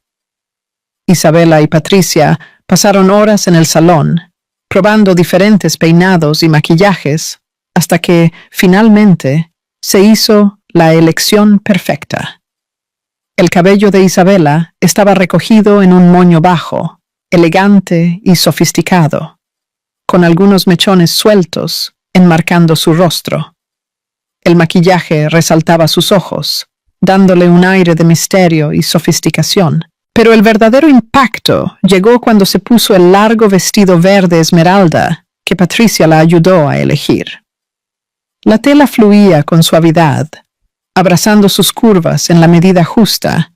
Isabela y Patricia pasaron horas en el salón, probando diferentes peinados y maquillajes, hasta que, finalmente, se hizo la elección perfecta. El cabello de Isabela estaba recogido en un moño bajo, elegante y sofisticado, con algunos mechones sueltos enmarcando su rostro. El maquillaje resaltaba sus ojos, dándole un aire de misterio y sofisticación. Pero el verdadero impacto llegó cuando se puso el largo vestido verde esmeralda que Patricia la ayudó a elegir. La tela fluía con suavidad, abrazando sus curvas en la medida justa,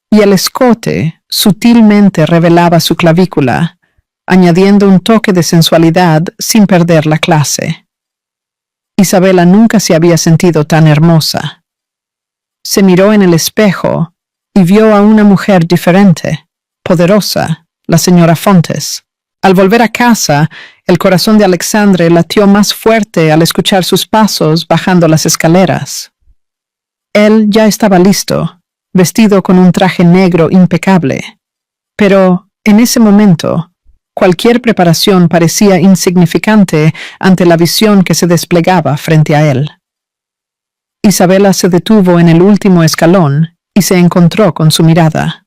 y el escote sutilmente revelaba su clavícula, añadiendo un toque de sensualidad sin perder la clase. Isabela nunca se había sentido tan hermosa. Se miró en el espejo y vio a una mujer diferente, poderosa, la señora Fontes. Al volver a casa, el corazón de Alexandre latió más fuerte al escuchar sus pasos bajando las escaleras. Él ya estaba listo, vestido con un traje negro impecable. Pero, en ese momento, cualquier preparación parecía insignificante ante la visión que se desplegaba frente a él. Isabela se detuvo en el último escalón y se encontró con su mirada.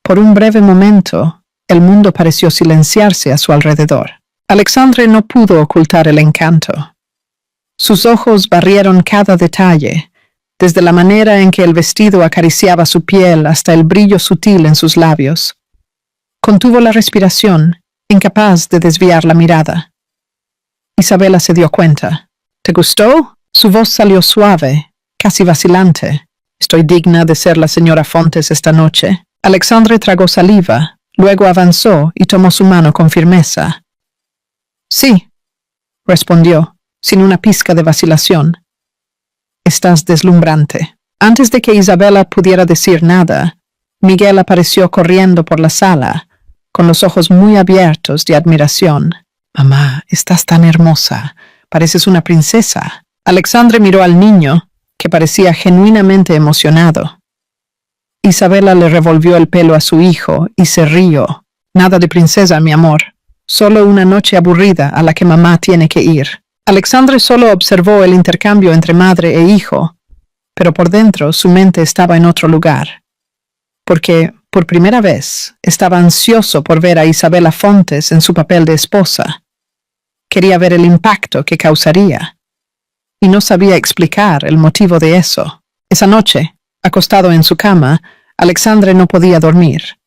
Por un breve momento, el mundo pareció silenciarse a su alrededor. Alexandre no pudo ocultar el encanto. Sus ojos barrieron cada detalle, desde la manera en que el vestido acariciaba su piel hasta el brillo sutil en sus labios. Contuvo la respiración, incapaz de desviar la mirada. Isabela se dio cuenta. ¿Te gustó? Su voz salió suave, casi vacilante. Estoy digna de ser la señora Fontes esta noche. Alexandre tragó saliva, luego avanzó y tomó su mano con firmeza. Sí, respondió, sin una pizca de vacilación. Estás deslumbrante. Antes de que Isabela pudiera decir nada, Miguel apareció corriendo por la sala, con los ojos muy abiertos de admiración. Mamá, estás tan hermosa. Pareces una princesa. Alexandre miró al niño, que parecía genuinamente emocionado. Isabela le revolvió el pelo a su hijo y se rió. Nada de princesa, mi amor. Solo una noche aburrida a la que mamá tiene que ir. Alexandre solo observó el intercambio entre madre e hijo, pero por dentro su mente estaba en otro lugar. Porque, por primera vez, estaba ansioso por ver a Isabela Fontes en su papel de esposa. Quería ver el impacto que causaría. Y no sabía explicar el motivo de eso. Esa noche, acostado en su cama, Alexandre no podía dormir.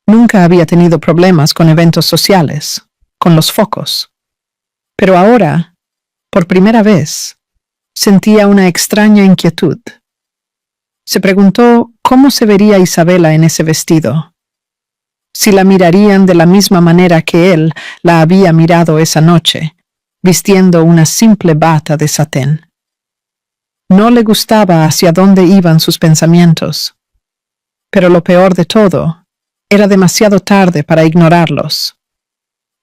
Nunca había tenido problemas con eventos sociales, con los focos. Pero ahora, por primera vez, sentía una extraña inquietud. Se preguntó cómo se vería Isabela en ese vestido. Si la mirarían de la misma manera que él la había mirado esa noche, vistiendo una simple bata de satén. No le gustaba hacia dónde iban sus pensamientos. Pero lo peor de todo, era demasiado tarde para ignorarlos.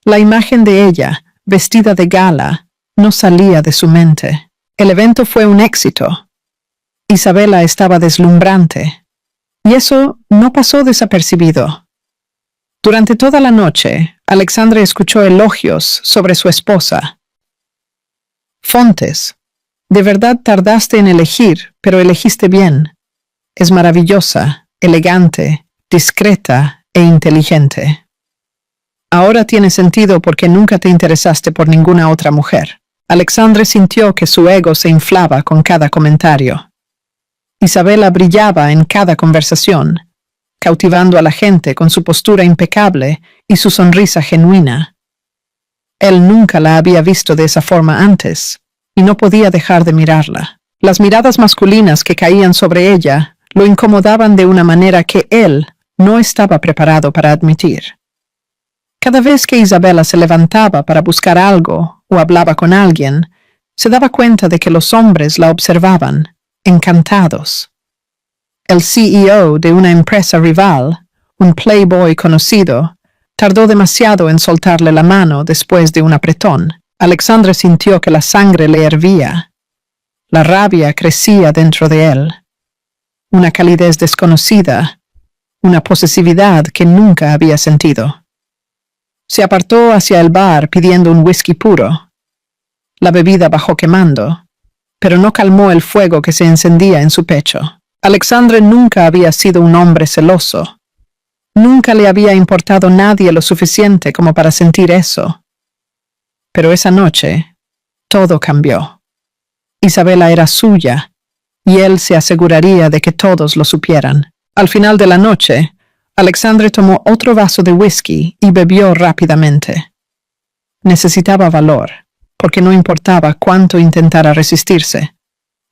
La imagen de ella, vestida de gala, no salía de su mente. El evento fue un éxito. Isabela estaba deslumbrante, y eso no pasó desapercibido. Durante toda la noche, Alexandre escuchó elogios sobre su esposa. Fontes, de verdad tardaste en elegir, pero elegiste bien. Es maravillosa, elegante, discreta e inteligente. Ahora tiene sentido porque nunca te interesaste por ninguna otra mujer. Alexandre sintió que su ego se inflaba con cada comentario. Isabela brillaba en cada conversación, cautivando a la gente con su postura impecable y su sonrisa genuina. Él nunca la había visto de esa forma antes, y no podía dejar de mirarla. Las miradas masculinas que caían sobre ella lo incomodaban de una manera que él no estaba preparado para admitir. Cada vez que Isabela se levantaba para buscar algo o hablaba con alguien, se daba cuenta de que los hombres la observaban, encantados. El CEO de una empresa rival, un playboy conocido, tardó demasiado en soltarle la mano después de un apretón. Alexandre sintió que la sangre le hervía. La rabia crecía dentro de él. Una calidez desconocida, una posesividad que nunca había sentido. Se apartó hacia el bar pidiendo un whisky puro. La bebida bajó quemando, pero no calmó el fuego que se encendía en su pecho. Alexandre nunca había sido un hombre celoso. Nunca le había importado nadie lo suficiente como para sentir eso. Pero esa noche, todo cambió. Isabela era suya, y él se aseguraría de que todos lo supieran. Al final de la noche, Alexandre tomó otro vaso de whisky y bebió rápidamente. Necesitaba valor, porque no importaba cuánto intentara resistirse.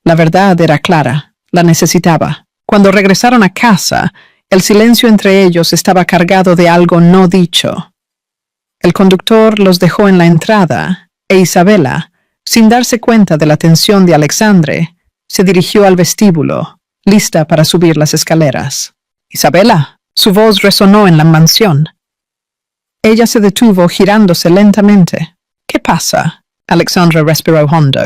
La verdad era clara, la necesitaba. Cuando regresaron a casa, el silencio entre ellos estaba cargado de algo no dicho. El conductor los dejó en la entrada, e Isabela, sin darse cuenta de la tensión de Alexandre, se dirigió al vestíbulo, lista para subir las escaleras. «Isabela», su voz resonó en la mansión. Ella se detuvo girándose lentamente. «¿Qué pasa?» Alexandre respiró hondo.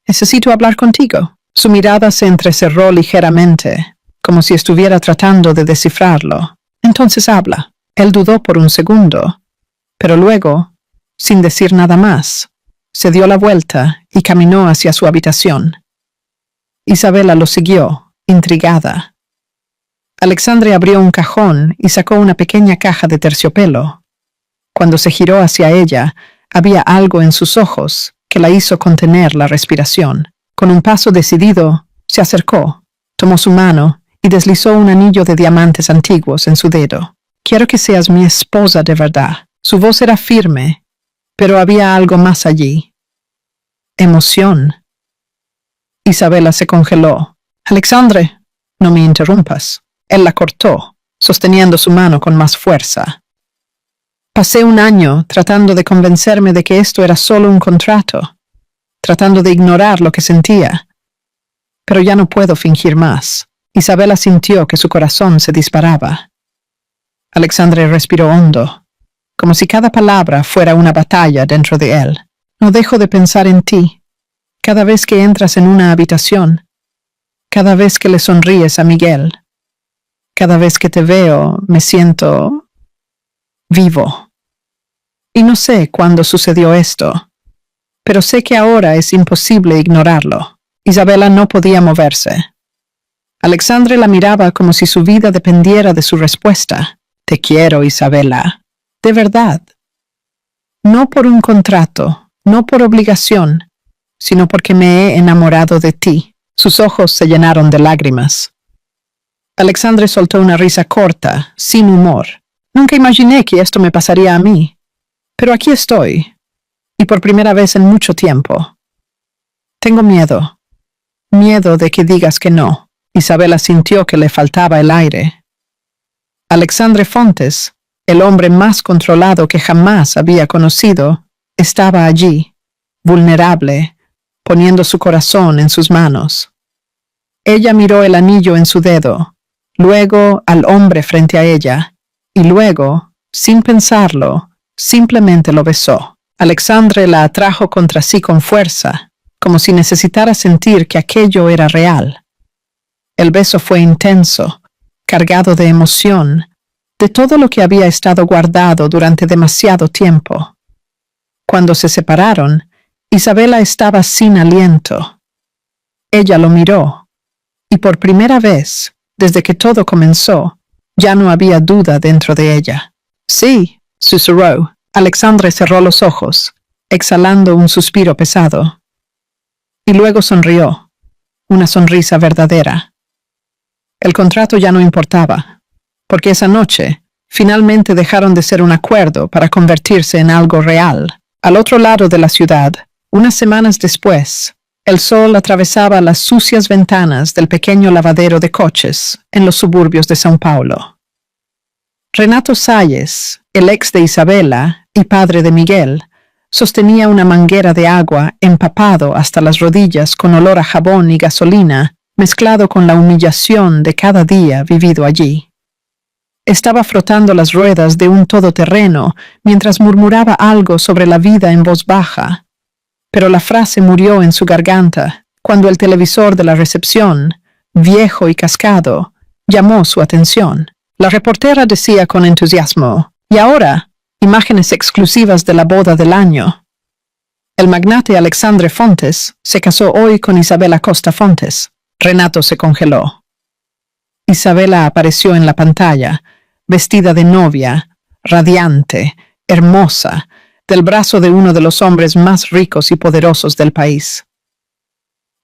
«Necesito hablar contigo». Su mirada se entrecerró ligeramente, como si estuviera tratando de descifrarlo. «Entonces habla». Él dudó por un segundo, pero luego, sin decir nada más, se dio la vuelta y caminó hacia su habitación. Isabela lo siguió, intrigada. Alexandre abrió un cajón y sacó una pequeña caja de terciopelo. Cuando se giró hacia ella, había algo en sus ojos que la hizo contener la respiración. Con un paso decidido, se acercó, tomó su mano y deslizó un anillo de diamantes antiguos en su dedo. «Quiero que seas mi esposa de verdad». Su voz era firme, pero había algo más allí. Emoción. Isabela se congeló. «Alexandre, no me interrumpas». Él la cortó, sosteniendo su mano con más fuerza. «Pasé un año tratando de convencerme de que esto era solo un contrato, tratando de ignorar lo que sentía. Pero ya no puedo fingir más». Isabela sintió que su corazón se disparaba. Alexandre respiró hondo, como si cada palabra fuera una batalla dentro de él. «No dejo de pensar en ti. Cada vez que entras en una habitación, cada vez que le sonríes a Miguel, cada vez que te veo, me siento vivo. Y no sé cuándo sucedió esto, pero sé que ahora es imposible ignorarlo». Isabela no podía moverse. Alexandre la miraba como si su vida dependiera de su respuesta. «Te quiero, Isabela. De verdad. No por un contrato, no por obligación, sino porque me he enamorado de ti». Sus ojos se llenaron de lágrimas. Alexandre soltó una risa corta, sin humor. «Nunca imaginé que esto me pasaría a mí. Pero aquí estoy, y por primera vez en mucho tiempo. Tengo miedo. Miedo de que digas que no». Isabela sintió que le faltaba el aire. Alexandre Fontes, el hombre más controlado que jamás había conocido, estaba allí, vulnerable, poniendo su corazón en sus manos. Ella miró el anillo en su dedo, luego al hombre frente a ella, y luego, sin pensarlo, simplemente lo besó. Alexandre la atrajo contra sí con fuerza, como si necesitara sentir que aquello era real. El beso fue intenso, cargado de emoción, de todo lo que había estado guardado durante demasiado tiempo. Cuando se separaron, Isabela estaba sin aliento. Ella lo miró, y por primera vez, desde que todo comenzó, ya no había duda dentro de ella. «Sí», susurró. Alexandre cerró los ojos, exhalando un suspiro pesado. Y luego sonrió, una sonrisa verdadera. El contrato ya no importaba, porque esa noche finalmente dejaron de ser un acuerdo para convertirse en algo real. Al otro lado de la ciudad, unas semanas después, el sol atravesaba las sucias ventanas del pequeño lavadero de coches en los suburbios de São Paulo. Renato Salles, el ex de Isabela y padre de Miguel, sostenía una manguera de agua empapado hasta las rodillas con olor a jabón y gasolina, mezclado con la humillación de cada día vivido allí. Estaba frotando las ruedas de un todoterreno mientras murmuraba algo sobre la vida en voz baja, pero la frase murió en su garganta cuando el televisor de la recepción, viejo y cascado, llamó su atención. La reportera decía con entusiasmo, «Y ahora, imágenes exclusivas de la boda del año. El magnate Alexandre Fontes se casó hoy con Isabela Costa Fontes». Renato se congeló. Isabela apareció en la pantalla, vestida de novia, radiante, hermosa, del brazo de uno de los hombres más ricos y poderosos del país.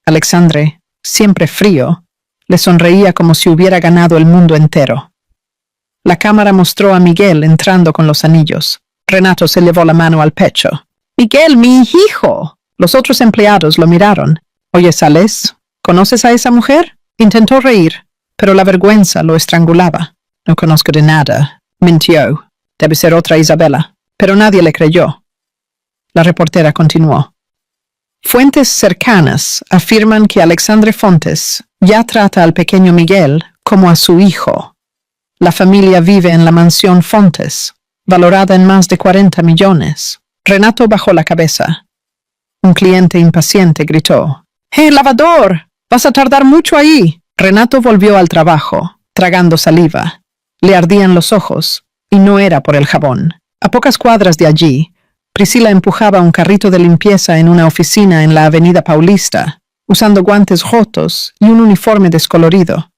Alexandre, siempre frío, le sonreía como si hubiera ganado el mundo entero. La cámara mostró a Miguel entrando con los anillos. Renato se llevó la mano al pecho. «Miguel, mi hijo». Los otros empleados lo miraron. «Oye, Salles, ¿conoces a esa mujer?» Intentó reír, pero la vergüenza lo estrangulaba. «No conozco de nada». Mintió. «Debe ser otra Isabela». Pero nadie le creyó. La reportera continuó. «Fuentes cercanas afirman que Alexandre Fontes ya trata al pequeño Miguel como a su hijo. La familia vive en la mansión Fontes, valorada en más de 40 millones. Renato bajó la cabeza. Un cliente impaciente gritó. «¡Hey, lavador! ¡Vas a tardar mucho ahí!». Renato volvió al trabajo, tragando saliva. Le ardían los ojos, y no era por el jabón. A pocas cuadras de allí, Priscila empujaba un carrito de limpieza en una oficina en la avenida Paulista, usando guantes rotos y un uniforme descolorido.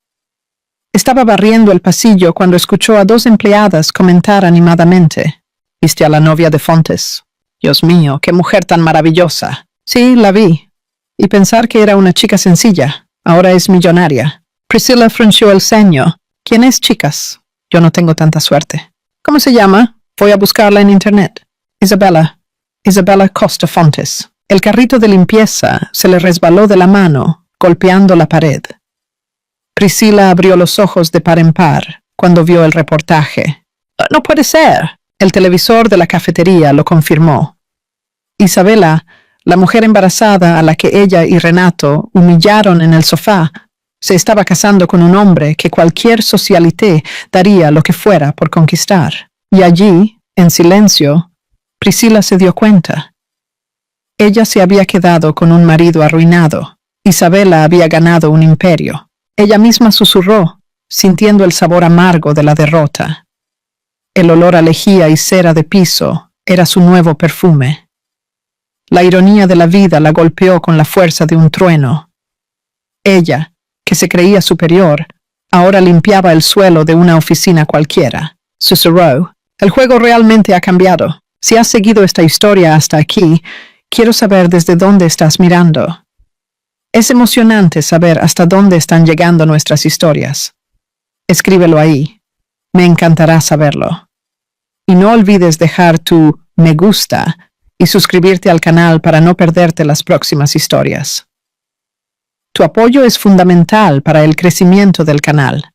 Estaba barriendo el pasillo cuando escuchó a dos empleadas comentar animadamente. «¿Viste a la novia de Fontes? Dios mío, qué mujer tan maravillosa». «Sí, la vi. Y pensar que era una chica sencilla. Ahora es millonaria». Priscila frunció el ceño. «¿Quién es, chicas? Yo no tengo tanta suerte». «¿Cómo se llama? Voy a buscarla en internet». Isabela Costa Fontes». El carrito de limpieza se le resbaló de la mano, golpeando la pared. Priscila abrió los ojos de par en par cuando vio el reportaje. «No puede ser». El televisor de la cafetería lo confirmó. Isabela, la mujer embarazada a la que ella y Renato humillaron en el sofá, se estaba casando con un hombre que cualquier socialité daría lo que fuera por conquistar. Y allí, en silencio, Priscila se dio cuenta. Ella se había quedado con un marido arruinado. Isabela había ganado un imperio. Ella misma susurró, sintiendo el sabor amargo de la derrota. El olor a lejía y cera de piso era su nuevo perfume. La ironía de la vida la golpeó con la fuerza de un trueno. Ella, que se creía superior, ahora limpiaba el suelo de una oficina cualquiera. Susurró. «El juego realmente ha cambiado. Si has seguido esta historia hasta aquí, quiero saber desde dónde estás mirando». Es emocionante saber hasta dónde están llegando nuestras historias. Escríbelo ahí. Me encantará saberlo. Y no olvides dejar tu me gusta y suscribirte al canal para no perderte las próximas historias. Tu apoyo es fundamental para el crecimiento del canal.